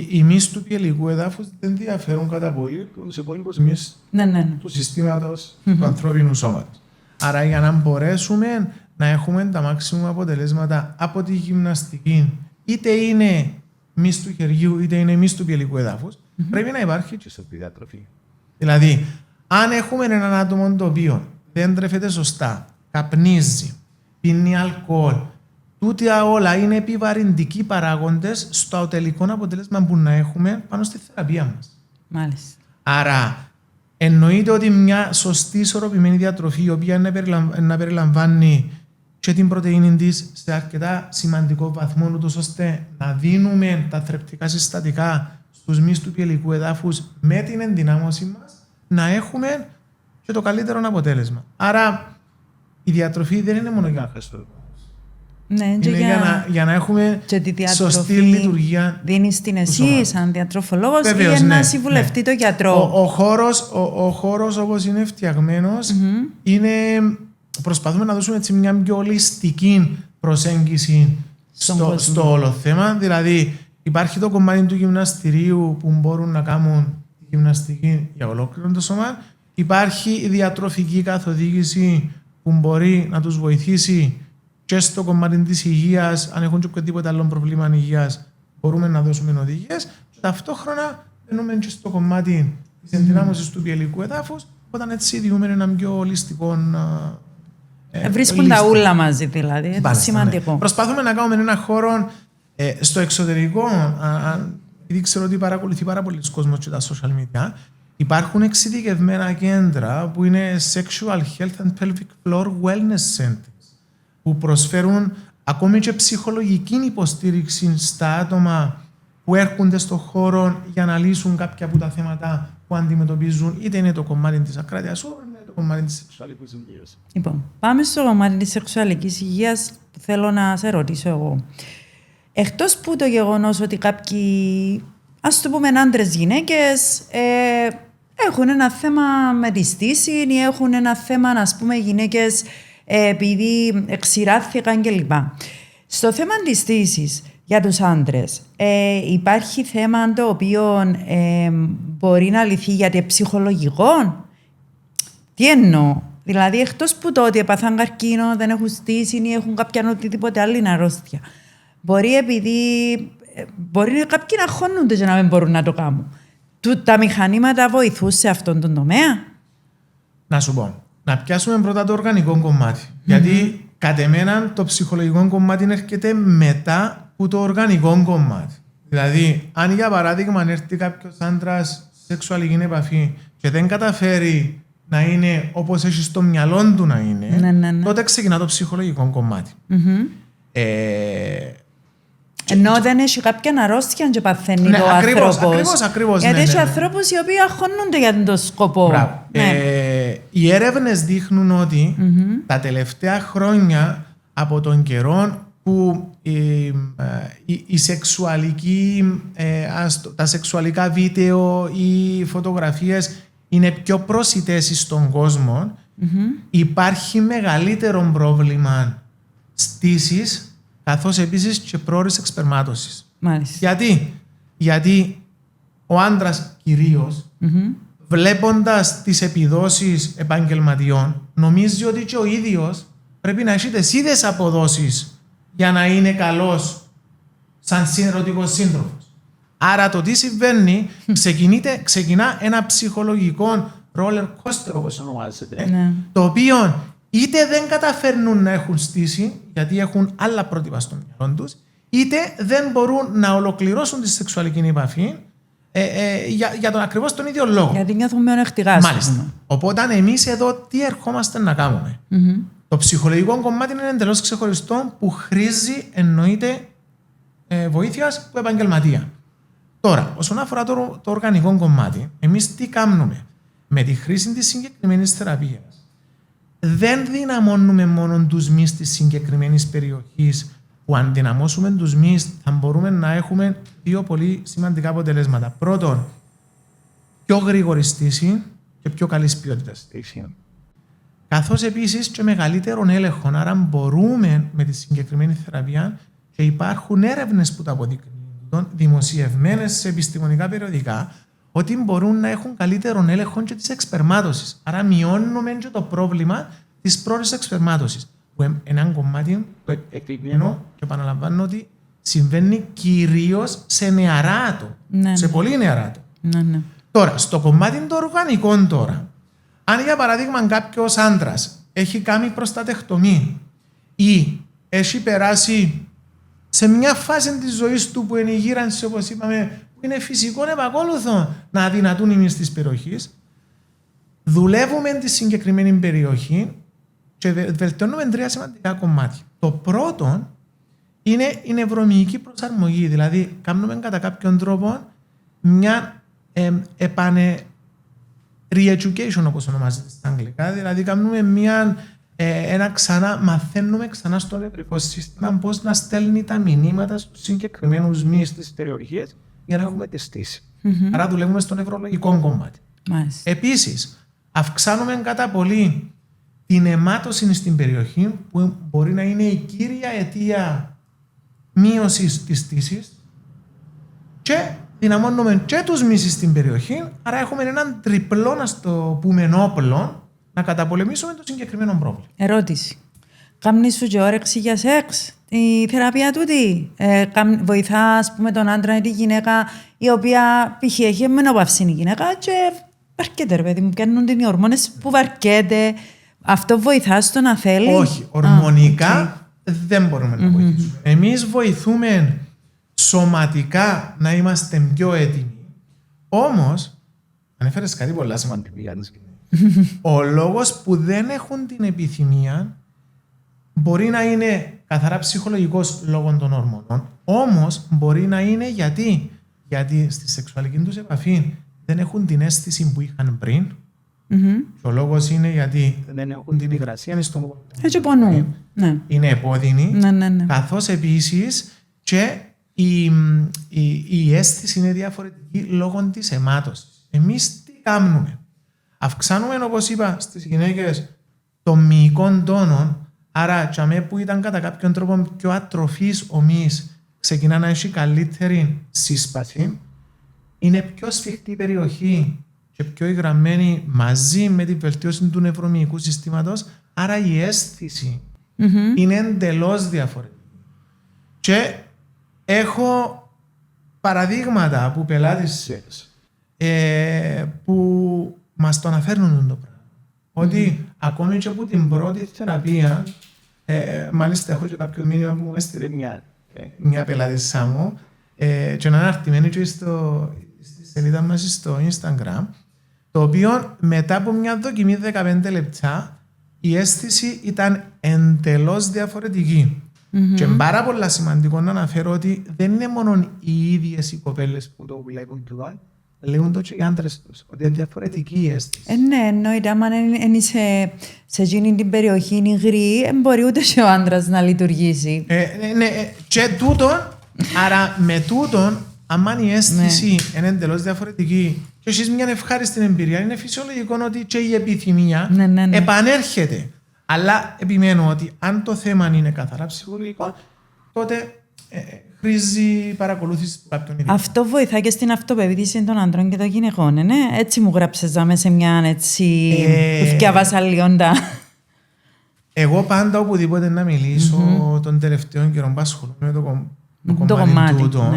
οι μυς του ποιελικού έδαφους δεν διαφέρουν κατά πολύ τους υπόλοιπους μυς του συστήματος του ανθρώπινου σώματος. Άρα για να μπορέσουμε να έχουμε τα μάξιμου αποτελέσματα από τη γυμναστική, είτε είναι μυς του χεριού είτε είναι μυς του ποιελικού έδαφους, πρέπει να υπάρχει και στη διατροφή. Δηλαδή, αν έχουμε έναν άτομο το οποίο δεν τρέφεται σωστά, καπνίζει, πίνει αλκοόλ, τούτοι όλα είναι επιβαρυντικοί παράγοντες στο τελικό αποτέλεσμα που να έχουμε πάνω στη θεραπεία μας. Μάλιστα. Άρα, εννοείται ότι μια σωστή ισορροπημένη διατροφή, η οποία να περιλαμβάνει και την πρωτεΐνη της σε αρκετά σημαντικό βαθμό, ούτως ώστε να δίνουμε τα θρεπτικά συστατικά στους μυς του ποιελικού εδάφους με την ενδυνάμωση μας, να έχουμε και το καλύτερο αποτέλεσμα. Άρα, η διατροφή δεν είναι μόνο για να χρειαστούμε. Ναι, είναι για να έχουμε σωστή λειτουργία. Δίνεις την εσύ σαν διατροφολόγος βεβαίως, ή να συμβουλευτεί το γιατρό. Ο χώρος όπως είναι φτιαγμένος, προσπαθούμε να δώσουμε έτσι μια πιο ολιστική προσέγγιση στο όλο θέμα. Δηλαδή υπάρχει το κομμάτι του γυμναστηρίου που μπορούν να κάνουν γυμναστική για ολόκληρο το σώμα. Υπάρχει η διατροφική καθοδήγηση που μπορεί να τους βοηθήσει και στο κομμάτι της υγείας, αν έχουν και οποιοδήποτε άλλο πρόβλημα υγείας, μπορούμε να δώσουμε οδηγίες. Ταυτόχρονα μπαίνουμε και στο κομμάτι της ενδυνάμωσης του ποιελικού εδάφους, όταν έτσι διούμε έναν πιο ολιστικό. Βρίσκουν τα ούλα μαζί δηλαδή. Είναι σημαντικό. Ναι. Προσπαθούμε να κάνουμε έναν χώρο στο εξωτερικό, επειδή ξέρω ότι παρακολουθεί πάρα πολλοί κόσμος και τα social media. Υπάρχουν εξειδικευμένα κέντρα που είναι Sexual Health and Pelvic Floor Wellness Centers, που προσφέρουν ακόμη και ψυχολογική υποστήριξη στα άτομα που έρχονται στον χώρο για να λύσουν κάποια από τα θέματα που αντιμετωπίζουν, είτε είναι το κομμάτι της ακράτειας, είτε είναι το κομμάτι της σεξουαλικής υγείας. Λοιπόν, πάμε στο κομμάτι της σεξουαλικής υγείας που θέλω να σε ρωτήσω εγώ. Εκτός που το γεγονός ότι κάποιοι, ας το πούμε άντρες γυναίκες, έχουν ένα θέμα με τη στήση ή έχουν ένα θέμα, ας πούμε, γυναίκες επειδή εξηράθηκαν κλπ. Στο θέμα της στήσης για τους άντρες, υπάρχει θέμα το οποίο μπορεί να λυθεί γιατί ψυχολογικό. Τι εννοώ? Δηλαδή, εκτός που το ότι έπαθαν καρκίνο, δεν έχουν στήσει ή έχουν κάποια οτιδήποτε άλλη αρρώστια. Μπορεί κάποιοι να χώνονται και να μην μπορούν να το κάνουν. Τα μηχανήματα βοηθούν σε αυτόν τον τομέα? Να σου πω. Να πιάσουμε πρώτα το οργανικό κομμάτι. Γιατί κατ' εμένα το ψυχολογικό κομμάτι έρχεται μετά από το οργανικό κομμάτι. Δηλαδή, αν για παράδειγμα έρθει κάποιος άντρας σε σεξουαλική επαφή και δεν καταφέρει να είναι όπως έχει στο μυαλό του να είναι, τότε ξεκινά το ψυχολογικό κομμάτι. Ενώ δεν έχει κάποια αρρώστια και παθαίνει το άνθρωπος. Ακριβώς. Γιατί έχει ανθρώπους οι οποίοι αγχώνονται για τον σκοπό. Οι έρευνες δείχνουν ότι τα τελευταία χρόνια από τον καιρό που η σεξουαλική, τα σεξουαλικά βίντεο ή φωτογραφίες είναι πιο προσιτές στον κόσμο, υπάρχει μεγαλύτερο πρόβλημα στήσης, καθώς επίσης και πρόορης εξπερμάτωσης. Μάλιστα. Γιατί ο άντρας κυρίως, βλέποντας τις επιδόσεις επαγγελματιών, νομίζει ότι και ο ίδιος πρέπει να έχει τις ίδιες αποδόσεις για να είναι καλός σαν ερωτικός σύντροφος. Άρα το τι συμβαίνει, ξεκινά ένα ψυχολογικό roller coaster, όπως ονομάζεται, το οποίο είτε δεν καταφέρνουν να έχουν στήσει, γιατί έχουν άλλα πρότυπα στο μυαλό τους, είτε δεν μπορούν να ολοκληρώσουν τη σεξουαλική επαφή για τον ακριβώς τον ίδιο λόγο. Γιατί νιώθουν μειονεκτικά. Μάλιστα. Οπότε εμείς εδώ τι ερχόμαστε να κάνουμε. Το ψυχολογικό κομμάτι είναι εντελώς ξεχωριστό που χρήζει εννοείται βοήθειας του επαγγελματία. Τώρα, όσον αφορά το οργανικό κομμάτι, εμείς τι κάνουμε. Με τη χρήση της συγκεκριμένης θεραπείας δεν δυναμώνουμε μόνο τους μυς της συγκεκριμένης περιοχής, που αν δυναμώσουμε τους μυς θα μπορούμε να έχουμε δύο πολύ σημαντικά αποτελέσματα. Πρώτον, πιο γρήγορη στήση και πιο καλής ποιότητας στήση. Καθώς επίσης και μεγαλύτερον έλεγχο. Άρα μπορούμε με τη συγκεκριμένη θεραπεία, και υπάρχουν έρευνες που τα αποδεικνύουν, δημοσιευμένες σε επιστημονικά περιοδικά, ότι μπορούν να έχουν καλύτερον έλεγχο και της εξπερμάτωσης. Άρα μειώνουμε και το πρόβλημα της πρόορης εξπερμάτωσης. Που ένα κομμάτι που εκπληκτικό, και επαναλαμβάνω ότι συμβαίνει κυρίως σε νεαρά άτομα. Σε πολύ νεαρά άτομα. Τώρα, στο κομμάτι το οργανικό τώρα, αν για παράδειγμα κάποιος άντρας έχει κάνει προστατεκτομή ή έχει περάσει σε μια φάση της ζωής του που είναι η γύρανση, όπως είπαμε, που είναι φυσικό επακόλουθο να αδυνατούν οι μυς της περιοχής, δουλεύουμε τη συγκεκριμένη περιοχή και βελτιώνουμε τρία σημαντικά κομμάτια. Το πρώτο είναι η νευρομυϊκή προσαρμογή, δηλαδή κάνουμε κατά κάποιον τρόπο μια re-education, όπως ονομάζεται στα αγγλικά, δηλαδή κάνουμε μαθαίνουμε ξανά στο νευρικό σύστημα πώς να στέλνει τα μηνύματα στους συγκεκριμένους μυς της περιοχής για να έχουμε τη στήση. Άρα δουλεύουμε στο νευρολογικό κομμάτι. Επίσης, αυξάνουμε κατά πολύ την αιμάτωση στην περιοχή, που μπορεί να είναι η κύρια αιτία μείωσης της στήσης, και δυναμώνουμε και τους μυς στην περιοχή, άρα έχουμε έναν τριπλό, να το πούμε, όπλο να καταπολεμήσουμε το συγκεκριμένο πρόβλημα. Ερώτηση. Κάμνεις σου και όρεξη για σεξ, η θεραπεία τούτη? Βοηθά, ας πούμε, τον άντρα ή τη γυναίκα, η οποία π.χ. έχει μενοπαυσίνη γυναίκα και βαρκέται, ρε παιδί μου, πιάνουν οι ορμόνες που βαρκέται. Αυτό βοηθά στο να θέλει? Όχι, ορμονικά δεν μπορούμε να βοηθήσουμε. Εμείς βοηθούμε σωματικά να είμαστε πιο έτοιμοι. Όμως, ανέφερες κάτι πολλά σημαντικό. Ο λόγος που δεν έχουν την επιθυμία μπορεί να είναι καθαρά ψυχολογικός λόγω των ορμονών, όμως μπορεί να είναι γιατί στη σεξουαλική τους επαφή δεν έχουν την αίσθηση που είχαν πριν. Και ο λόγος είναι γιατί δεν έχουν την υγρασία στον κόπο. Έτσι πονούν. Είναι επώδυνοι, καθώς επίσης και η αίσθηση είναι διαφορετική λόγω της αιμάτωσης. Εμείς τι κάνουμε? Αυξάνουμε, όπως είπα, στις γυναίκες των μυϊκών τόνων, άρα τσαμέ που ήταν κατά κάποιον τρόπο πιο ατροφής ο μυς, ξεκινά να έχει καλύτερη σύσπαση, είναι πιο σφιχτή η περιοχή και πιο υγραμμένη μαζί με τη βελτίωση του νευρομυϊκού συστήματος, άρα η αίσθηση είναι εντελώς διαφορετική. Και έχω παραδείγματα από πελάτες που μας το αναφέρνουν το πράγμα. Ότι ακόμη και από την πρώτη θεραπεία, μάλιστα έχω και κάποιο μήνυμα που μου έστειλε μια πελάτησά μου, και να είναι αρτημένη και στη σελίδα μας στο Instagram, το οποίο μετά από μια δοκιμή 15 λεπτά η αίσθηση ήταν εντελώς διαφορετική. Και πάρα πολύ σημαντικό να αναφέρω ότι δεν είναι μόνο οι ίδιες οι κοπέλες που το βλέπουν, λέγουν το και οι άντρες τους, ότι είναι διαφορετική η αίσθηση. Ναι, εννοείται. Αν δεν είσαι σε εκείνη την περιοχή υγρή, δεν μπορεί ούτε και ο άντρας να λειτουργήσει. Ναι, και τούτον, άρα με τούτον, αν η αίσθηση είναι εντελώς διαφορετική και έχεις μια ευχάριστη εμπειρία, είναι φυσιολογικό ότι και η επιθυμία επανέρχεται. Αλλά επιμένω ότι αν το θέμα είναι καθαρά ψυχολογικό, τότε χρήζει παρακολούθηση του κάποιον ειδικού. Αυτό βοηθά και στην αυτοπεποίθηση των ανδρών και των γυναικών, ναι. Έτσι μου γράψες μέσα σε μια έτσι ευκαιρία αλλιώντα. Εγώ πάντα οπουδήποτε να μιλήσω τον τελευταίο καιρό που ασχολούμαι με το κομμάτι τούτο,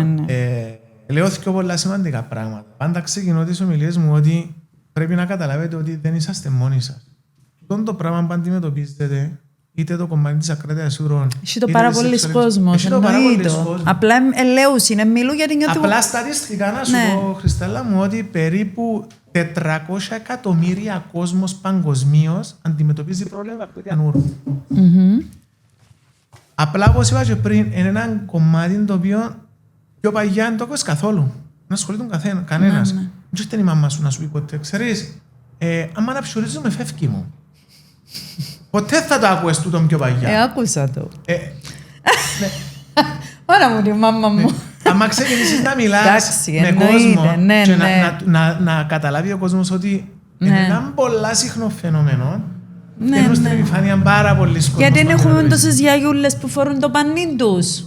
λέω και πολλά σημαντικά πράγματα. Πάντα ξεκινώ τις ομιλίες μου ότι πρέπει να καταλάβετε ότι δεν είσαστε μόνοι σας. Το πράγμα που αντιμετωπίζετε, είτε το κομμάτι της ακράτειας ουρών. Έχει το πάρα πολλοί κόσμος. Απλά ελέους είναι, μιλούν για την νιώθω. Απλά στατιστικά να σου πω, Χριστάλλα μου, ότι περίπου 400 εκατομμύρια κόσμος παγκοσμίως αντιμετωπίζει πρόβλημα ακράτειας ουρών. Απλά όπως είπα και πριν, είναι ένα κομμάτι το οποίο πιο παγιά δεν το ακούεις καθόλου. Δεν ασχολείται κανένας. Δεν ξέρετε η μαμά σου να σου πει ποτέ, ξέρεις, άμα να ψουρίζομαι φεύγει μου. Ποτέ θα το ακούες τούτον πιο παγιά. Άκουσα το. Ωρα μου, τη μάμα μου. Άμα ξεκινήσεις να μιλάς με κόσμο και να καταλάβει ο κόσμος ότι είναι ένα πολλά συχνό φαινόμενο, έχουν στην επιφάνεια πάρα πολύ κόσμο. Γιατί δεν έχουμε τόσες γιαγιούλες που φορούν το πανί τους.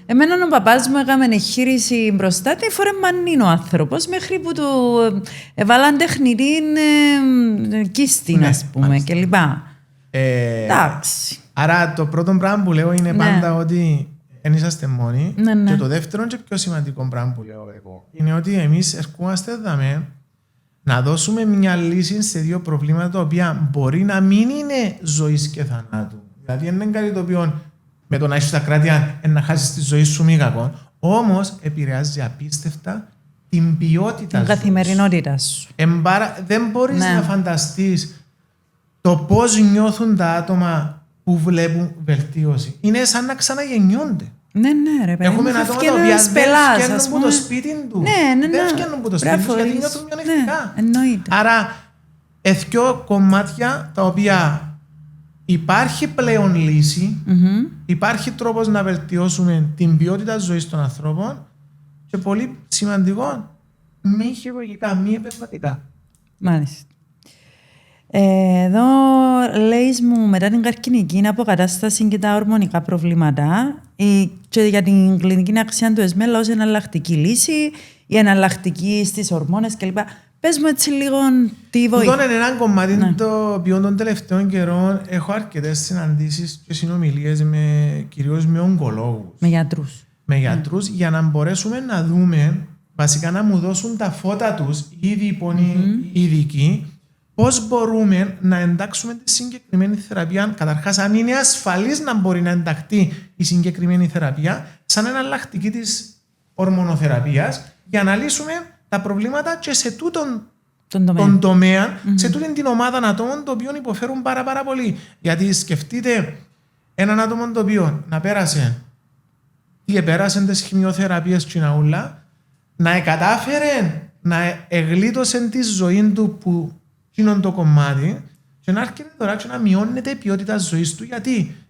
Εμένα ο παπάς μου έκαμε εγχείρηση μπροστά του, φορέ μανίν ο άνθρωπος, μέχρι που του έβαλαν τεχνητή κίστη, ας πούμε, κλπ. Εντάξει. Άρα το πρώτο πράγμα που λέω είναι πάντα ότι δεν είσαστε μόνοι. Και το δεύτερο και πιο σημαντικό πράγμα που λέω εγώ είναι ότι εμείς ερχόμαστε εδώ να δώσουμε μια λύση σε δύο προβλήματα τα οποία μπορεί να μην είναι ζωής και θανάτου. Δηλαδή δεν είναι κάτι το οποίο με το να έχεις ακράτεια να χάσεις τη ζωή σου μη κακό, όμως επηρεάζει απίστευτα την ποιότητα την καθημερινότητα σου. Δεν μπορείς να φανταστείς το πώς νιώθουν τα άτομα που βλέπουν βελτίωση. Είναι σαν να ξαναγεννιούνται. Ναι, ρε παιδί. Έχουμε άτομα τα οποία δεν φτιάχνουν από το σπίτι του. Δεν φτιάχνουν από το σπίτι του γιατί νιώθουν μειονεκτικά. Άρα, εθκιό κομμάτια τα οποία υπάρχει πλέον λύση, υπάρχει τρόπος να βελτιώσουμε την ποιότητα ζωής των ανθρώπων και πολύ σημαντικό, μη χειρουργικά, μη επεμβατικά. Μάλιστα. Εδώ λέει μου μετά την καρκινική αποκατάσταση και τα ορμονικά προβλήματα και για την κλινική αξία του ΕΣΜΕΛ ως εναλλακτική λύση, η εναλλακτική στις ορμόνες κλπ. Πες μου έτσι λίγο τι βοήθεια. Αυτό είναι ένα κομμάτι το οποίο των τελευταίων καιρών έχω αρκετές συναντήσεις και συνομιλίες κυρίως με ογκολόγους. Με γιατρούς για να μπορέσουμε να δούμε, βασικά να μου δώσουν τα φώτα τους ήδη υπόνοι ειδικοί, πώς μπορούμε να εντάξουμε τη συγκεκριμένη θεραπεία, καταρχάς αν είναι ασφαλής να μπορεί να ενταχθεί η συγκεκριμένη θεραπεία σαν εναλλακτική της ορμονοθεραπείας για να λύσουμε τα προβλήματα και σε τούτον τον τομέα, σε τούτη την ομάδα ατόμων το οποίο υποφέρουν πάρα πολύ. Γιατί σκεφτείτε έναν άτομο το οποίο να πέρασε ή επέρασε τις χημειοθεραπείες τσιναούλα, να κατάφερε να εγλίτωσε τη ζωή του που είναι το κομμάτι και να έρχεται τώρα και να μειώνεται η ποιότητα ζωής του.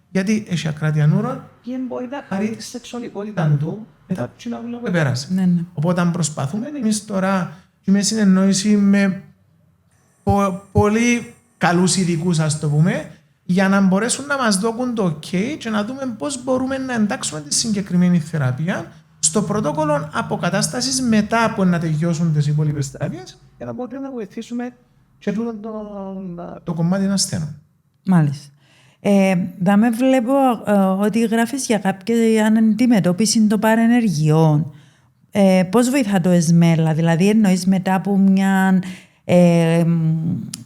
Γιατί έχει ακράτεια νουρών και μπορεί να χαρεί τη σεξουαλικότητα του μετά από τσιναούλα που επέρασε. Οπότε αν προσπαθούμε εμείς τώρα με συνεννόηση με πολύ καλούς ειδικούς, ας το πούμε, για να μπορέσουν να μας δώσουν το OK και να δούμε πώς μπορούμε να εντάξουμε τη συγκεκριμένη θεραπεία στο πρωτόκολλο αποκατάστασης μετά από να τελειώσουν τις υπόλοιπες θεραπείες για να μπορούμε να βοηθήσουμε και το κομμάτι των ασθένων. Μάλιστα. Δάμε βλέπω ότι γράφεις για κάποια αντιμετώπιση των παρενεργειών. Πώς βοηθά το ΕΣΜΕΛ, δηλαδή εννοείς μετά από μια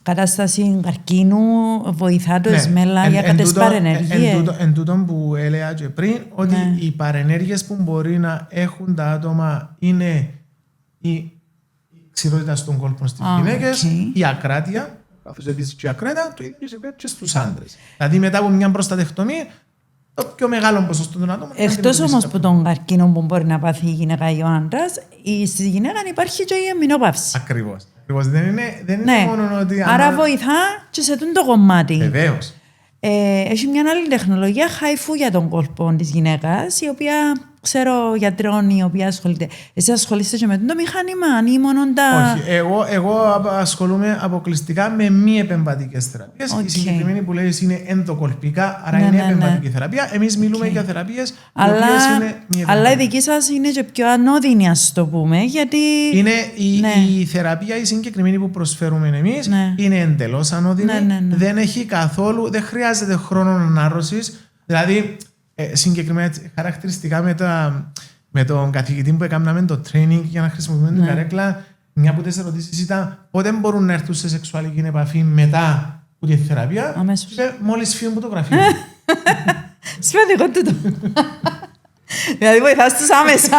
κατάσταση καρκίνου, βοηθά το ΕΣΜΕΛ για κάποιες παρενέργειες. Εν τούτον που έλεγα και πριν, ότι οι παρενέργειες που μπορεί να έχουν τα άτομα είναι η ξηρότητα στον κόλπο στις γυναίκες, η ακράτεια, καθώς επίσης και η ακράτεια, το ίδιο συμβαίνει και στους άντρες. Δηλαδή μετά από μια προστατευτομή, το πιο μεγάλο ποσοστό των ατόμων. Εκτός όμως από τον καρκίνο που μπορεί να πάθει η γυναίκα ή ο άντρας, στη γυναίκα υπάρχει και η αμυνόπαυση. Ακριβώς. Δεν είναι μόνο ότι. Άρα βοηθά και σε το κομμάτι. Βεβαίως. Έχει μια άλλη τεχνολογία χαϊφού για τον κόλπο της γυναίκας, η οποία ξέρω γιατρών η οποία ασχολείται. Εσύ ασχολείσαι και με το μηχάνημα ή μόνο τα. Όχι. Εγώ ασχολούμαι αποκλειστικά με μη επεμβατικές θεραπείες. Η συγκεκριμένη που λέει είναι ενδοκολπικά, άρα είναι επεμβατική θεραπεία. Εμείς μιλούμε για θεραπείες οι οποίες είναι μη επεμβατικές. Αλλά η δική σας είναι και πιο ανώδυνη, ας το πούμε. Γιατί. Είναι η θεραπεία η συγκεκριμένη που προσφέρουμε εμείς. Είναι εντελώς ανώδυνη. Δεν έχει καθόλου, δεν χρειάζεται χρόνο ανάρρωσης. Δηλαδή. Συγκεκριμένα χαρακτηριστικά με τον καθηγητή που έκαναμε το training για να χρησιμοποιούμε την καρέκλα, μια από τις ερωτήσεις ήταν πότε μπορούν να έρθουν σε σεξουαλική επαφή μετά από τη θεραπεία. Αμέσως. Και μόλις φύγουν από το γραφείο. Σημαντικό τούτο. Δηλαδή βοηθάς τους άμεσα.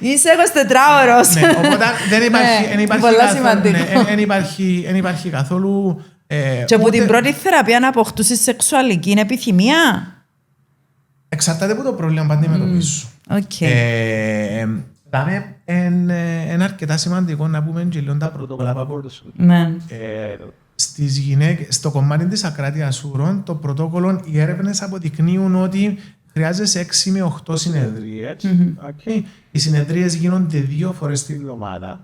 Είσαι 24ωρος. Ναι, οπότε δεν υπάρχει καθόλου. Και από την πρώτη θεραπεία να αποκτήσεις σεξουαλική επιθυμία. Εξαρτάται από το πρόβλημα που αντιμετωπίζεις. Είναι αρκετά σημαντικό να πούμε και λίγο τα πρωτόκολλα. Στις γυναίκες, στο κομμάτι της ακράτειας ούρων, το πρωτόκολλο, οι έρευνες αποδεικνύουν ότι χρειάζεσαι 6 με 8 συνεδρίες. Οι συνεδρίες γίνονται 2 φορές τη βδομάδα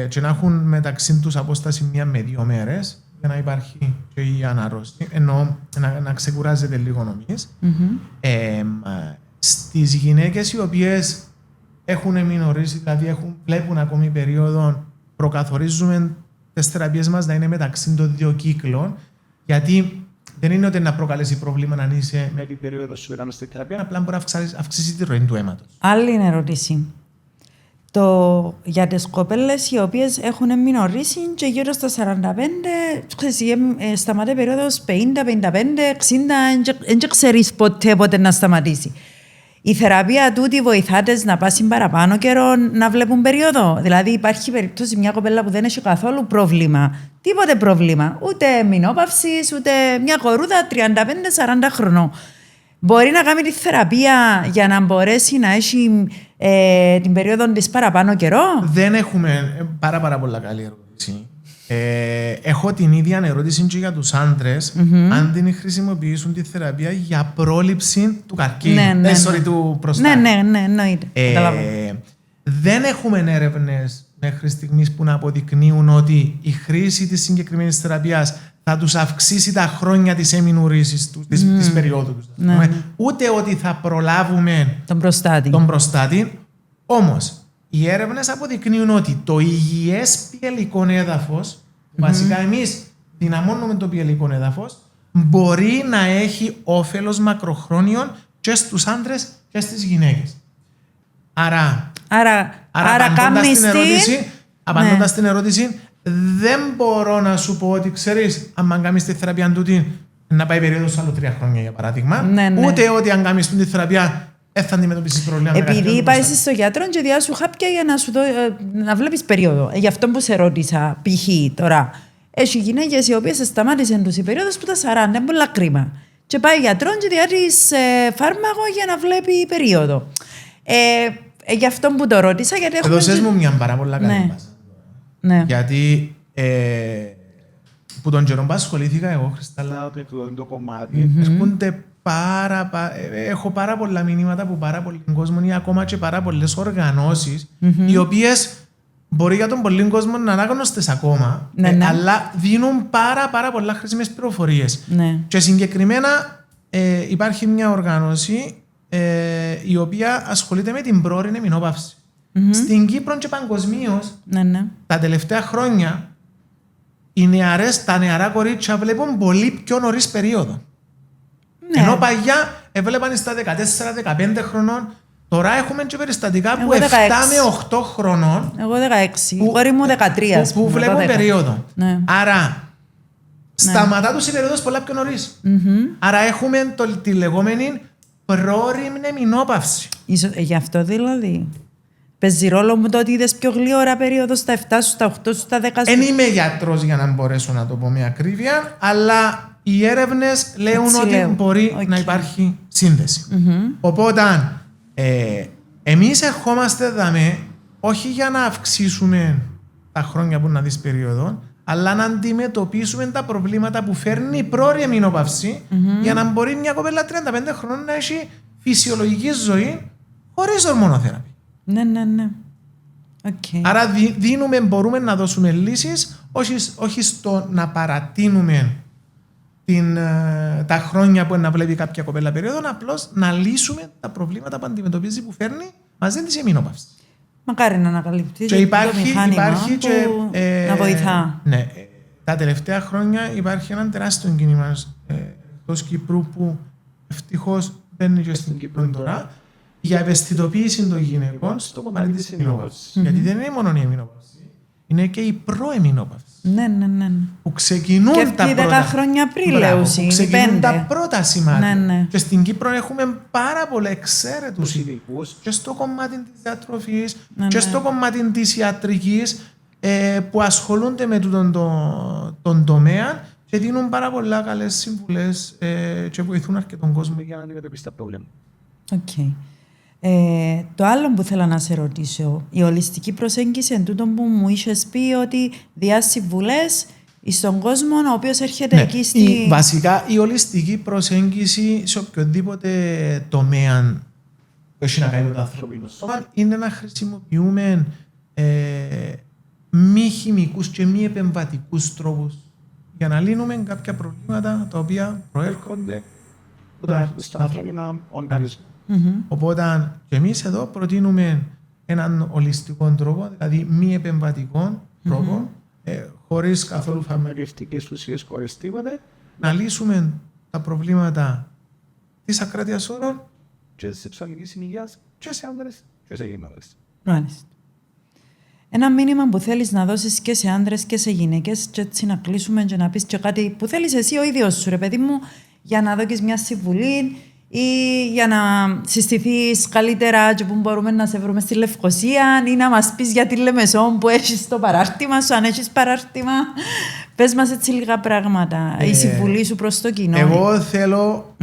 και να έχουν μεταξύ τους απόσταση 1 με 2 μέρες για να υπάρχει και η ανάρρωση, ενώ να ξεκουράζεται λίγο νομής. Στις γυναίκες οι οποίες έχουν εμεινορήσει, δηλαδή βλέπουν ακόμη περίοδο, προκαθορίζουμε τις θεραπείες μας να είναι μεταξύ των 2 κύκλων, γιατί δεν είναι ότι να προκαλέσει πρόβλημα αν είσαι με την περίοδο σου ήταν στη θεραπεία, απλά μπορεί να αυξήσει τη ροή του αίματος. Άλλη είναι ερώτηση. Για τις κοπέλες οι οποίες έχουν εμεινορήσει και γύρω στα 45, σταματάει περίοδος 50, 55, 60, δεν ξέρεις πότε να σταματήσει. Η θεραπεία τούτη βοηθάτε να πάσει παραπάνω καιρό να βλέπουν περίοδο. Δηλαδή υπάρχει περίπτωση μια κοπέλα που δεν έχει καθόλου πρόβλημα. Τίποτε πρόβλημα. Ούτε μηνόπαυσης, ούτε μια κορούδα 35-40 χρονών. Μπορεί να κάνει τη θεραπεία για να μπορέσει να έχει την περίοδο της παραπάνω καιρό. Δεν έχουμε πάρα πολλά καλή ερώτηση. Έχω την ίδια ερώτηση και για τους άντρες, αν την χρησιμοποιήσουν τη θεραπεία για πρόληψη του καρκίνου. Του προστάτη. Ναι, εννοείται. Δεν έχουμε έρευνες μέχρι στιγμής που να αποδεικνύουν ότι η χρήση της συγκεκριμένης θεραπείας θα τους αυξήσει τα χρόνια της εμεινουρήσης της περίοδου τους. Ούτε ότι θα προλάβουμε τον προστάτη. Όμως, οι έρευνες αποδεικνύουν ότι το υγιές πιελικό έδαφος, βασικά εμείς δυναμώνουμε το πιελικό έδαφος, μπορεί να έχει όφελος μακροχρόνιων και στους άντρες και στις γυναίκες. Άρα απαντώντας την ερώτηση, δεν μπορώ να σου πω ότι ξέρεις, αν κάνεις τη θεραπεία τούτη, να πάει περίοδος άλλο 3 χρόνια για παράδειγμα, ούτε ότι αν κάνεις τη θεραπεία θα αντιμετωπίσεις προβλήματα. Επειδή πάει στο γιατρό και διάσου χάπια για να βλέπεις περίοδο. Γι' αυτό που σε ρώτησα, π.χ. τώρα, έχει γυναίκες οι οποίες σταμάτησαν τους η περίοδος που τα 40, είναι πολλά κρίμα. Και πάει γιατρό και διάτης φάρμακο για να βλέπει περίοδο. Γι' αυτό που το ρώτησα. Δώσες μου μια πάρα πολλά καλή βάση. Ναι. Γιατί που τον καιρό που ασχολήθηκα εγώ, Χριστάλλα, το κομμάτι, έρχονται έχω πάρα πολλά μηνύματα από πάρα πολλοί κόσμο ή ακόμα και πάρα πολλές οργανώσεις, οι οποίες μπορεί για τον πολλοί κόσμο να είναι άγνωστες ακόμα, αλλά δίνουν πάρα πολλά χρήσιμες πληροφορίες. Και συγκεκριμένα υπάρχει μια οργάνωση η οποία ασχολείται με την πρόωρη εμεινόπαυση. Στην Κύπρο και παγκοσμίως, τα τελευταία χρόνια, τα νεαρά κορίτσια βλέπουν πολύ πιο νωρίς περίοδο. Ενώ παλιά έβλεπαν στα 14-15 χρονών, τώρα έχουμε και περιστατικά που 7 με 8 χρονών. Εγώ 16, η κόρη μου 13. Που βλέπουν περίοδο. Άρα, σταματά τους η περίοδος πολλά πιο νωρίς. Άρα έχουμε τη λεγόμενη πρόωρη εμεινόπαυση. Γι' αυτό δηλαδή. Παίζει ρόλο μου το ότι είδες πιο γλύωρα περίοδο στα 7 σου, στα 8 σου, στα 10 σου. Δεν είμαι γιατρός για να μπορέσω να το πω με ακρίβεια, αλλά οι έρευνες λέουν ότι μπορεί να υπάρχει σύνδεση. Οπότε, εμείς ερχόμαστε εδώ όχι για να αυξήσουμε τα χρόνια που να δεις περίοδο, αλλά να αντιμετωπίσουμε τα προβλήματα που φέρνει η πρόωρη εμεινόπαυση για να μπορεί μια κοπέλα 35 χρόνων να έχει φυσιολογική ζωή χωρίς ορμονοθεραπεία. Ναι. Okay. Άρα μπορούμε να δώσουμε λύσεις, όχι στο να παρατείνουμε τα χρόνια που να βλέπει κάποια κοπέλα περίοδο, απλώς να λύσουμε τα προβλήματα που αντιμετωπίζει που φέρνει μαζί της η εμεινόπαυση. Μακάρι να ανακαλυπτεί και υπάρχει που να βοηθά. Ναι, τα τελευταία χρόνια υπάρχει ένα τεράστιο κίνημα εκτός Κύπρου που ευτυχώς μπαίνει και στην Κύπρο τώρα για ευαισθητοποίηση των γυναικών στο κομμάτι της εμεινόπαυσης. Γιατί δεν είναι μόνο η εμεινόπαυση, είναι και η προεμεινόπαυση. Ναι. Που ξεκινούν και τα πρώτα χρόνια πριν, που ξεκινούν τα πρώτα σημάδια. Ναι. Και στην Κύπρο έχουμε πάρα πολλούς εξαίρετους ειδικούς και στο κομμάτι της διατροφής και στο κομμάτι της ιατρικής που ασχολούνται με τον τομέα και δίνουν πάρα πολλά καλές συμβουλές και βοηθούν αρκετόν κόσμο για να αντιμετωπίσει τα προβλήματα. Okay. Το άλλο που θέλω να σε ρωτήσω, η ολιστική προσέγγιση εν τούτο που μου είχες πει ότι διά συμβουλές στον κόσμο ο οποίος έρχεται εκεί στη... Βασικά η ολιστική προσέγγιση σε οποιοδήποτε τομέα που έχει να κάνει με το ανθρώπινο σώμα είναι να χρησιμοποιούμε μη χημικούς και μη επεμβατικούς τρόπους για να λύνουμε κάποια προβλήματα τα οποία προέρχονται στον ανθρώπινο οργανισμό. Οπότε και εμείς εδώ προτείνουμε έναν ολιστικό τρόπο, δηλαδή μη επεμβατικό τρόπο, χωρίς καθόλου φαρμακευτικές ουσίες, χωρίς τίποτε, να λύσουμε τα προβλήματα της ακράτειας όρων και της σεξουαλικής υγείας και σε άνδρες και σε γυναίκες. Μάλιστα. Ένα μήνυμα που θέλεις να δώσεις και σε άνδρες και σε γυναίκες και έτσι να κλείσουμε και να πεις και κάτι που θέλεις εσύ ο ίδιος σου, ρε παιδί μου, για να δώσεις μια συμβουλή ή για να συστηθείς καλύτερα και που μπορούμε να σε βρούμε στη Λευκοσία ή να μας πεις για τη Λεμεσό που έχεις το παράρτημα σου, αν έχεις παράρτημα. Πες μας έτσι λίγα πράγματα, η συμβουλή σου προς το κοινό. Εγώ θέλω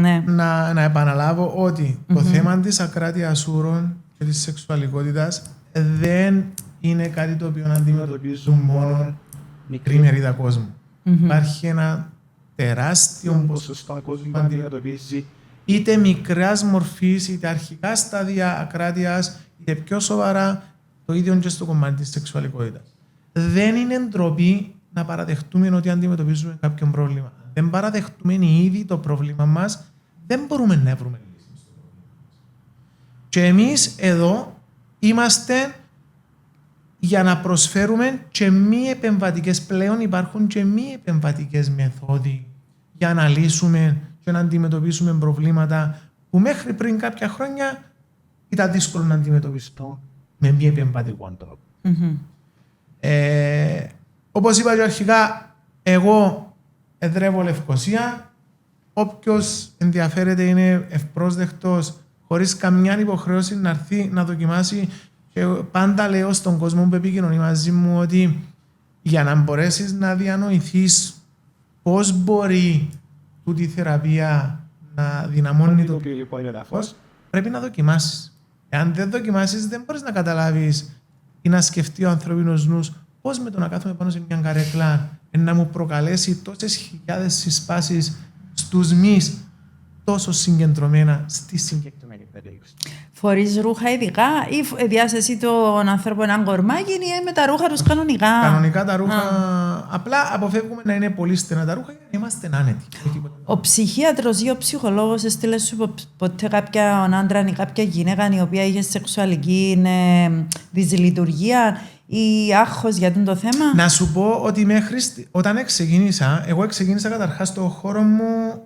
να επαναλάβω ότι το θέμα της ακράτειας ούρων και της σεξουαλικότητας δεν είναι κάτι το οποίο αντιμετωπίζουν μόνο μικρή μερίδα κόσμου. Υπάρχει ένα τεράστιο ποσοστό κόσμου που αντιμετωπίζει είτε μικράς μορφής, είτε αρχικά στάδια ακράτειας, είτε πιο σοβαρά, το ίδιο και στο κομμάτι της σεξουαλικότητας. Δεν είναι ντροπή να παραδεχτούμε ότι αντιμετωπίζουμε κάποιο πρόβλημα. Δεν παραδεχτούμε ήδη το πρόβλημα μας, δεν μπορούμε να βρούμε λύση. Και εμείς εδώ είμαστε για να προσφέρουμε και μη επεμβατικές, πλέον υπάρχουν και μη επεμβατικές μεθόδοι για να λύσουμε και να αντιμετωπίσουμε προβλήματα που μέχρι πριν κάποια χρόνια ήταν δύσκολο να αντιμετωπιστώ με μη επεμβατικό τρόπο. Όπως είπα και αρχικά, εγώ εδρεύω Λευκοσία. Όποιος ενδιαφέρεται είναι ευπρόσδεκτος, χωρίς καμιά υποχρέωση να έρθει να δοκιμάσει. Και πάντα λέω στον κόσμο που επικοινωνεί μαζί μου ότι για να μπορέσεις να διανοηθείς πώς μπορεί τούτη η θεραπεία να δυναμώνει το ποιοτικό έδαφος, πρέπει να δοκιμάσεις. Εάν δεν δοκιμάσεις, δεν μπορείς να καταλάβεις ή να σκεφτεί ο ανθρώπινος νους πώς με το να κάθομαι πάνω σε μια καρέκλα να μου προκαλέσει τόσες χιλιάδες συσπάσεις στους μυς τόσο συγκεντρωμένα στη συγκεκριμένη περίπτωση. Φορείς ρούχα ειδικά ή διάσεσαι τον άνθρωπο έναν κορμάκι ή με τα ρούχα τους κανονικά? Κανονικά τα ρούχα, απλά αποφεύγουμε να είναι πολύ στενά τα ρούχα για να είμαστε άνετοι. Ο ψυχίατρος ή ο ψυχολόγος έστειλε σου ποτέ κάποιον άντρα ή κάποια γυναίκα η οποία είχε σεξουαλική δυσλειτουργία ή άγχος για το θέμα? Να σου πω ότι όταν εγώ ξεκίνησα καταρχάς στο χώρο μου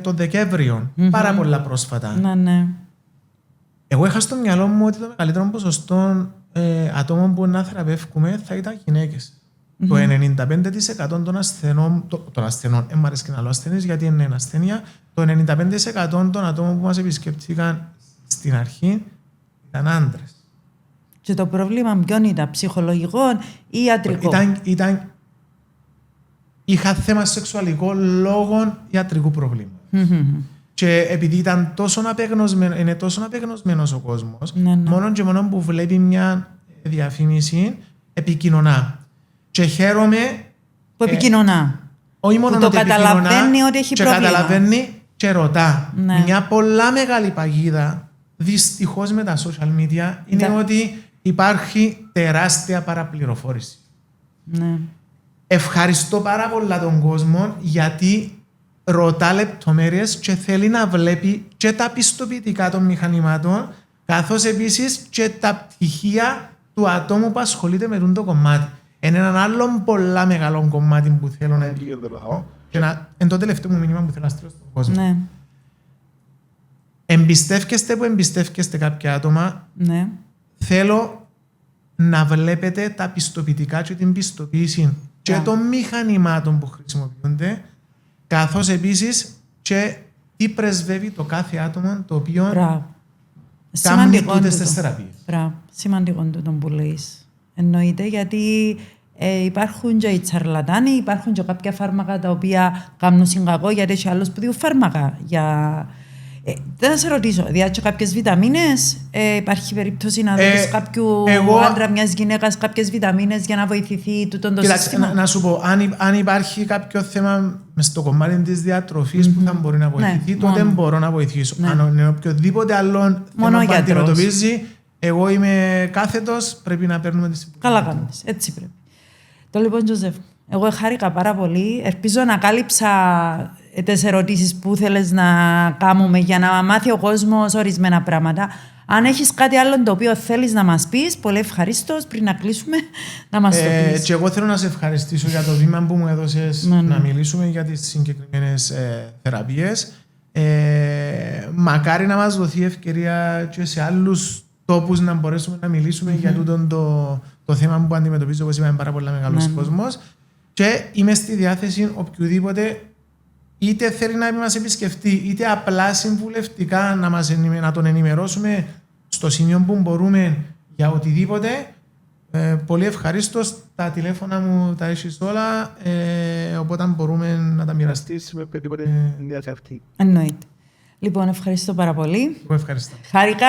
τον Δεκέμβριο, πάρα πολλά πρόσφατα. Ναι. Εγώ είχα στο μυαλό μου ότι το μεγαλύτερο ποσοστό ατόμων που να θεραπεύκουμε θα ήταν γυναίκες. Το 95% των ασθενών, μ' αρέσει και να λέω ασθενείς γιατί είναι ένα ασθένεια, το 95% των ατόμων που μας επισκέπτηκαν στην αρχή ήταν άντρες. Και το πρόβλημα ποιον ήταν, ψυχολογικό ή ιατρικό? είχα θέμα σεξουαλικό λόγω ιατρικού προβλήματος. Και επειδή είναι τόσο απεγνωσμένος ο κόσμος, μόνο και μόνο που βλέπει μια διαφήμιση, επικοινωνά. Και χαίρομαι... Που επικοινωνά. Όχι μόνο που το καταλαβαίνει ότι έχει πρόβλημα. Και καταλαβαίνει και ρωτά. Ναι. Μια πολλά μεγάλη παγίδα, δυστυχώς με τα social media, είναι ότι υπάρχει τεράστια παραπληροφόρηση. Ναι. Ευχαριστώ πάρα πολλά τον κόσμο γιατί ρωτά λεπτομέρειες και θέλει να βλέπει και τα πιστοποιητικά των μηχανημάτων, καθώς επίσης και τα πτυχία του ατόμου που ασχολείται με το κομμάτι. Είναι έναν άλλο πολλά μεγάλο κομμάτι που θέλω να επικεντρωθώ. Είναι το τελευταίο μου μήνυμα που θέλω να στείλω στον κόσμο. Ναι. Εμπιστεύκεστε κάποια άτομα. Ναι. Θέλω να βλέπετε τα πιστοποιητικά και την πιστοποίηση και των μηχανημάτων που χρησιμοποιούνται, καθώς επίσης και τι πρεσβεύει το κάθε άτομο το οποίο κάνει τούτες τις θεραπείες. Σημαντικό το που λέεις. Εννοείται, γιατί υπάρχουν και οι τσαρλατάνοι, υπάρχουν και κάποια φάρμακα τα οποία κάνουν συγκακό, γιατί έχει άλλους που δίνουν φάρμακα. Δεν θα σε ρωτήσω, διάτσε κάποιες βιταμίνες, υπάρχει περίπτωση να δώσεις κάποιου άντρα, μιας γυναίκας, κάποιες βιταμίνες για να βοηθηθεί το σύστημα. Να σου πω, αν υπάρχει κάποιο θέμα στο κομμάτι της διατροφής που θα μπορεί να βοηθηθεί, τότε μπορώ να βοηθήσω. Αν είναι οποιοδήποτε άλλο θέμα που αντιμετωπίζει, εγώ είμαι κάθετος, πρέπει να παίρνουμε τις υπηρεσίες. Καλά κάνεις, έτσι πρέπει. Το λοιπόν, Τζοζεφ, εγώ χάρηκα πάρα πολύ. Ελπίζω να κάλυψα τις ερωτήσεις που θέλεις να κάνουμε για να μάθει ο κόσμος ορισμένα πράγματα. Αν έχεις κάτι άλλο το οποίο θέλεις να μας πεις, πολύ ευχαρίστως πριν να κλείσουμε να μας το πεις. Και εγώ θέλω να σε ευχαριστήσω για το βήμα που μου έδωσες να μιλήσουμε για τις συγκεκριμένες θεραπείες. Μακάρι να μας δοθεί ευκαιρία και σε άλλους τόπους να μπορέσουμε να μιλήσουμε για τούτο το θέμα που αντιμετωπίζω, όπως είπαμε, πάρα πολύ μεγάλος κόσμος. Και είμαι στη διάθεση οποιοδήποτε είτε θέλει να μας επισκεφτεί, είτε απλά συμβουλευτικά να τον ενημερώσουμε στο σημείο που μπορούμε για οτιδήποτε. Πολύ ευχαρίστως. Τα τηλέφωνα μου τα έχεις όλα, οπότε μπορούμε να τα μοιραστείς με οποιοδήποτε ενδιαφέρει. Εννοείται. Λοιπόν, ευχαριστώ πάρα πολύ. Εγώ ευχαριστώ. Χάρηκα.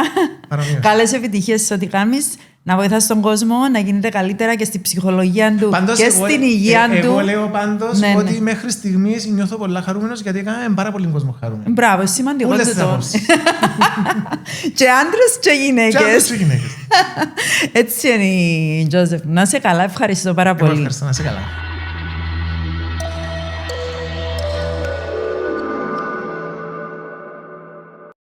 Καλές επιτυχίες σε ό,τι κάνεις. Να βοηθάς τον κόσμο να γίνεται καλύτερα και στην ψυχολογία του και στην υγεία του. Εγώ λέω πάντως ότι μέχρι στιγμής νιώθω πολλά χαρούμενος γιατί έκανα πάρα πολύ κόσμο χαρούμενο. Μπράβο, σημαντικό το. Και άντρες και γυναίκες. Έτσι είναι η Τζόζεφ. Να είσαι καλά, ευχαριστώ πάρα πολύ. Εγώ ευχαριστώ, να είσαι καλά.